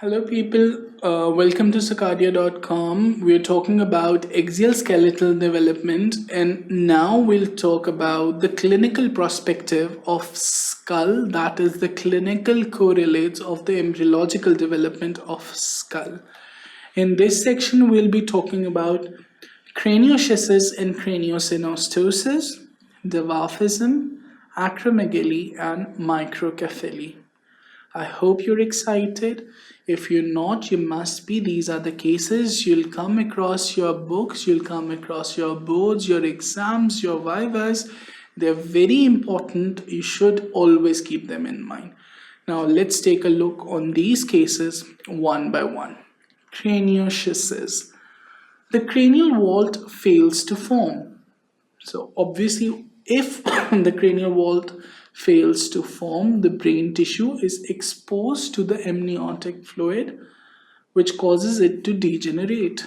Hello, people. Welcome to sqadia.com. We're talking about axial skeletal development, and now we'll talk about the clinical perspective of skull, that is, the clinical correlates of the embryological development of skull. In this section, we'll be talking about cranioschisis and craniosynostosis, dwarfism, acromegaly, and microcephaly. I hope you're excited. If you're not, you must be. These are the cases you'll come across your books, you'll come across your boards, your exams, your vivas. They're very important. You should always keep them in mind. Now, let's take a look on these cases one by one. Cranioschisis. The cranial vault fails to form. So, obviously, if the cranial vault fails to form, the brain tissue is exposed to the amniotic fluid, which causes it to degenerate.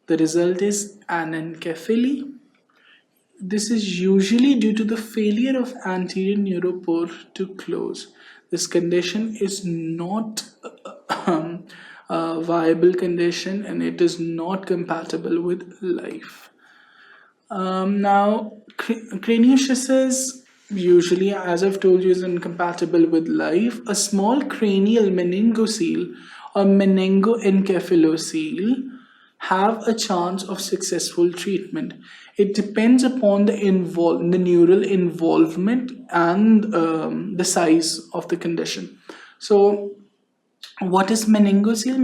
The result is anencephaly. This is usually due to the failure of anterior neuropore to close. This condition is not a viable condition and it is not compatible with life. Now, cranioschisis usually, as I've told you, is incompatible with life. A small cranial meningocele or meningoencephalocele have a chance of successful treatment. It depends upon the neural involvement and the size of the condition. So, what is meningocele?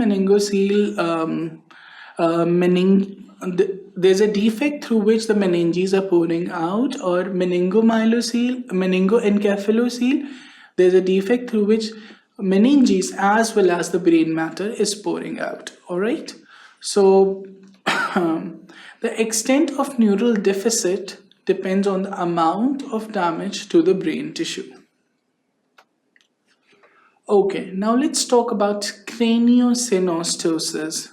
There's a defect through which the meninges are pouring out, or meningoencephalocele. There's a defect through which meninges as well as the brain matter is pouring out. All right. So the extent of neural deficit depends on the amount of damage to the brain tissue. Okay, now let's talk about craniosynostosis.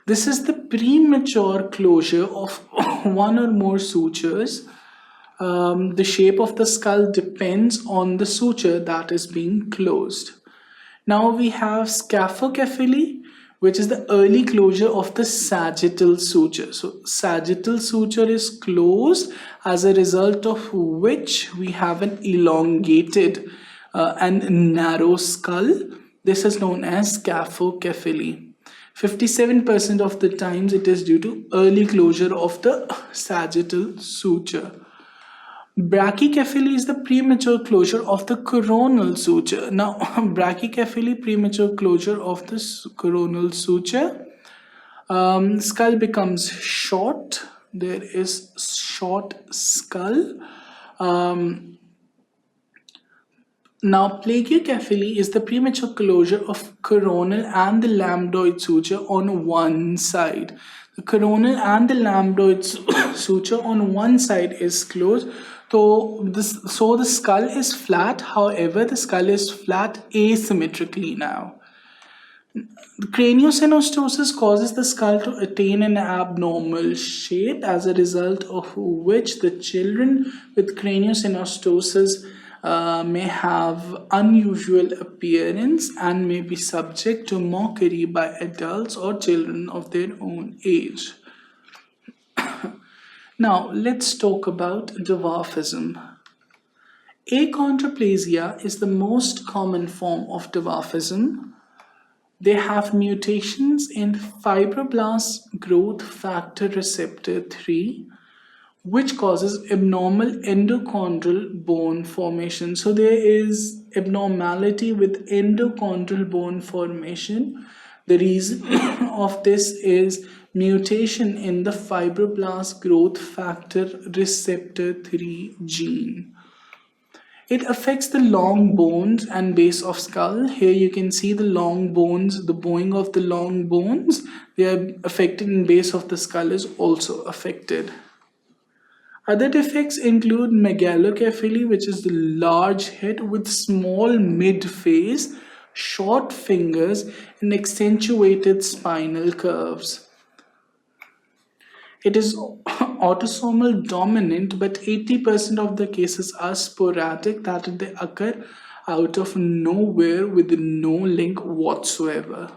This is the premature closure of one or more sutures. The shape of the skull depends on the suture that is being closed. Now we have scaphocephaly, which is the early closure of the sagittal suture. So sagittal suture is closed, as a result of which we have an elongated and narrow skull. This is known as scaphocephaly. 57% of the times it is due to early closure of the sagittal suture. Brachycephaly is the premature closure of the coronal suture. Now, brachycephaly, premature closure of the coronal suture. Skull becomes short. There is short skull. Now, plagiocephaly is the premature closure of coronal and the lambdoid suture on one side. The coronal and the lambdoid suture on one side is closed. So the skull is flat. However, the skull is flat asymmetrically now. The craniosynostosis causes the skull to attain an abnormal shape, as a result of which the children with craniosynostosis may have unusual appearance and may be subject to mockery by adults or children of their own age. Now, let's talk about dwarfism. Achondroplasia is the most common form of dwarfism. They have mutations in fibroblast growth factor receptor 3, which causes abnormal endochondral bone formation. So there is abnormality with endochondral bone formation. The reason of this is mutation in the fibroblast growth factor receptor 3 gene. It affects the long bones and base of skull. Here you can see the long bones, the bowing of the long bones. They are affected, and base of the skull is also affected. Other defects include megalocephaly, which is the large head with small mid-face, short fingers, and accentuated spinal curves. It is autosomal dominant, but 80% of the cases are sporadic, that they occur out of nowhere with no link whatsoever.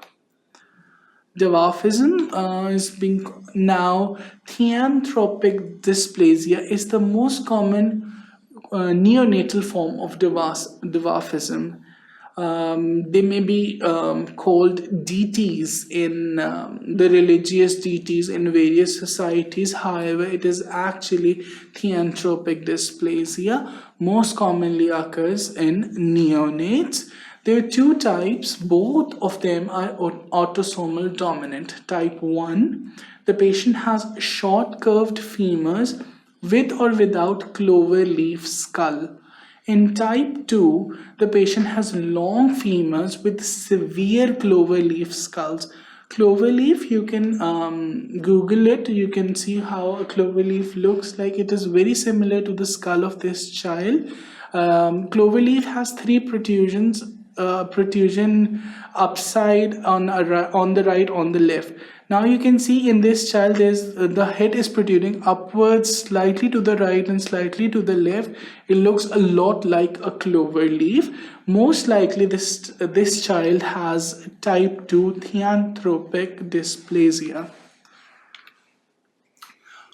Dwarfism is being now theanthropic dysplasia is the most common neonatal form of dwarfism. They may be called deities in the religious deities in various societies. However, it is actually theanthropic dysplasia. Most commonly occurs in neonates. There are two types, both of them are autosomal dominant. Type 1, the patient has short curved femurs with or without clover leaf skull. In type 2, the patient has long femurs with severe clover leaf skulls. Clover leaf, you can Google it. You can see how a clover leaf looks like. It is very similar to the skull of this child. Clover leaf has three protrusions, protrusion upside on the right, on the left. Now you can see in this child there's the head is protruding upwards, slightly to the right and slightly to the left. It looks a lot like a clover leaf. Most likely this child has type 2 theanthropic dysplasia.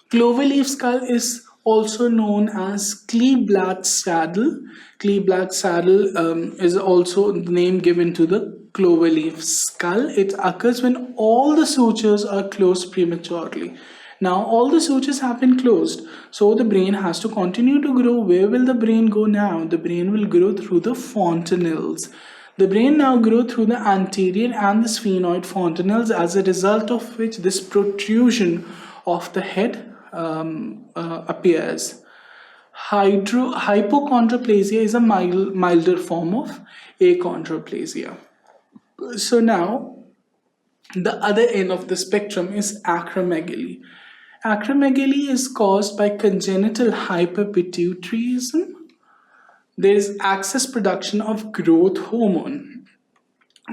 Cloverleaf skull is also known as Kleeblatt saddle. Kleeblatt saddle is also the name given to the cloverleaf skull. It occurs when all the sutures are closed prematurely. Now all the sutures have been closed, so the brain has to continue to grow. Where will the brain go now? The brain will grow through the fontanelles. The brain now grows through the anterior and the sphenoid fontanelles, as a result of which this protrusion of the head appears. Hypochondroplasia is a milder form of achondroplasia. So now, the other end of the spectrum is acromegaly. Acromegaly is caused by congenital hyperpituitarism. There is excess production of growth hormone.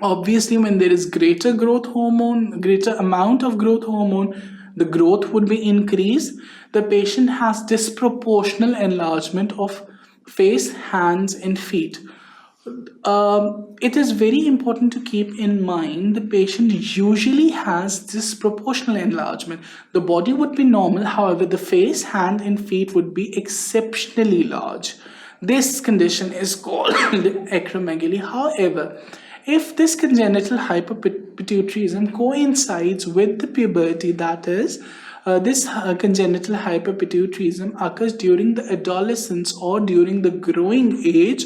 Obviously, when there is greater amount of growth hormone, the growth would be increased. The patient has disproportional enlargement of face, hands, and feet. It is very important to keep in mind the patient usually has disproportional enlargement. The body would be normal, however, the face, hand, and feet would be exceptionally large. This condition is called acromegaly. However, if this congenital hyperpituitarism coincides with the puberty, that is, this congenital hyperpituitarism occurs during the adolescence or during the growing age,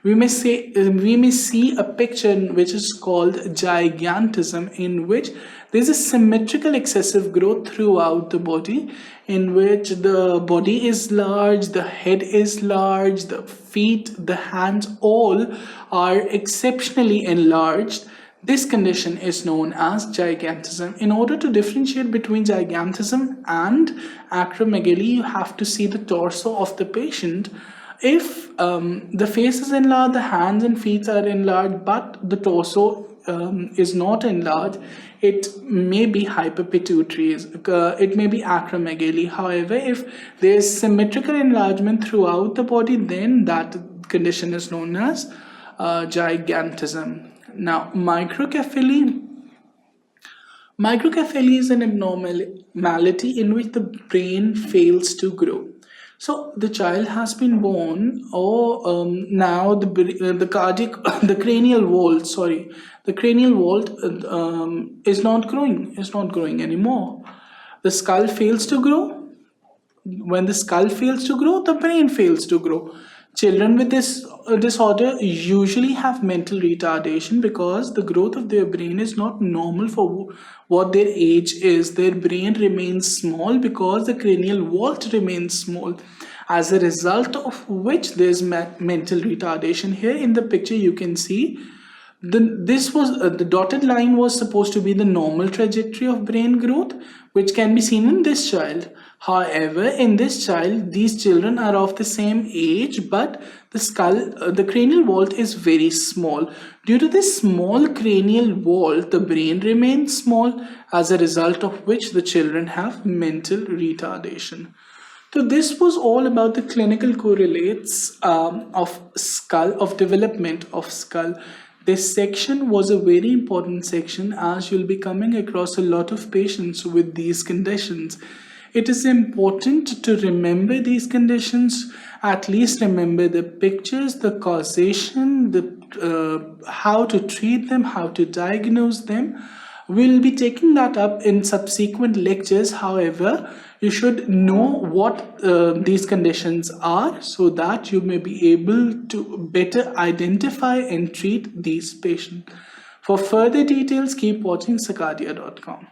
we may see a picture which is called gigantism, in which there is a symmetrical excessive growth throughout the body, in which the body is large, the head is large, the feet, the hands, all are exceptionally enlarged. This condition is known as gigantism. In order to differentiate between gigantism and acromegaly, you have to see the torso of the patient. If the face is enlarged, the hands and feet are enlarged, but the torso is not enlarged, it may be hyperpituitary, it may be acromegaly. However, if there is symmetrical enlargement throughout the body, then that condition is known as gigantism. Now, microcephaly. Microcephaly is an abnormality in which the brain fails to grow. So the child has been born, or now the cranial vault is not growing anymore. The skull fails to grow. When the skull fails to grow, the brain fails to grow. Children with this disorder usually have mental retardation because the growth of their brain is not normal for what their age is. Their brain remains small because the cranial vault remains small, as a result of which there is mental retardation. Here in the picture you can see the dotted line was supposed to be the normal trajectory of brain growth, which can be seen in this child. However, in this child, these children are of the same age, but the cranial vault is very small. Due to this small cranial vault, the brain remains small, as a result of which the children have mental retardation. So this was all about the clinical correlates of development of skull. This section was a very important section as you'll be coming across a lot of patients with these conditions. It is important to remember these conditions, at least remember the pictures, the causation, how to treat them, how to diagnose them. We'll be taking that up in subsequent lectures. However, you should know what these conditions are so that you may be able to better identify and treat these patients. For further details, keep watching sqadia.com.